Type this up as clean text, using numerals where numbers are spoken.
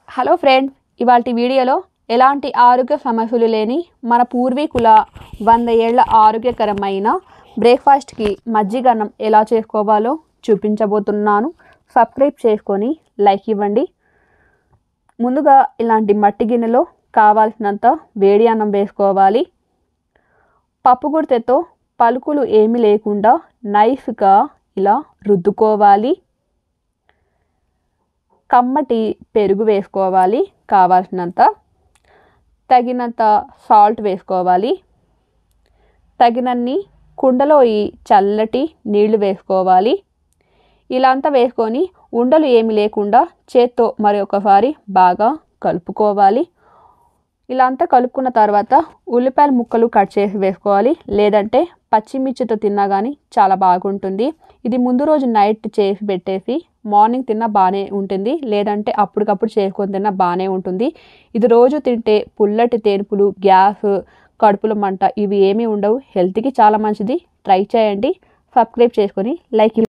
Hello friends, ఇవాల్టి వీడియోలో ఎలాంటి ఆరోగ్య సమస్యలు లేని మన పూర్వీకుల 100 ఏళ్ల ఆరోగ్యకరమైన బ్రేక్ఫాస్ట్కి మజ్జిగన్నం ఎలా చేసుకోవాలో చూపించబోతున్నాను. సబ్స్క్రైబ్ చేసుకొని లైక్ ఇవ్వండి. ముందుగా ఇలాంటి మట్టి గిన్నెలో కావాల్సినంత వేడి అన్నం వేసుకోవాలి. పప్పు గుర్తెతో పలుకులు ఏమీ లేకుండా నైఫ్గా ఇలా రుద్దుకోవాలి. కమ్మటి పెరుగు వేసుకోవాలి, కావాల్సినంత తగినంత సాల్ట్ వేసుకోవాలి. తగినన్ని కుండలో ఈ చల్లటి నీళ్లు వేసుకోవాలి. ఇలా అంతా వేసుకొని ఉండలు ఏమి లేకుండా చేత్తో మరొకసారి బాగా కలుపుకోవాలి. ఇలా అంతా కలుపుకున్న తర్వాత ఉల్లిపాయల ముక్కలు కట్ చేసి వేసుకోవాలి, లేదంటే పచ్చిమిర్చితో తిన్నా కానీ చాలా బాగుంటుంది. ఇది ముందు రోజు నైట్ చేసి పెట్టేసి మార్నింగ్ తిన్నా బాగానే ఉంటుంది, లేదంటే అప్పటికప్పుడు చేసుకొని తిన్నా బాగానే ఉంటుంది. ఇది రోజు తింటే పుల్లటి తేన్పులు, గ్యాస్, కడుపుల మంట ఇవి ఏమీ ఉండవు. హెల్త్కి చాలా మంచిది. ట్రై చేయండి. సబ్స్క్రైబ్ చేసుకొని లైక్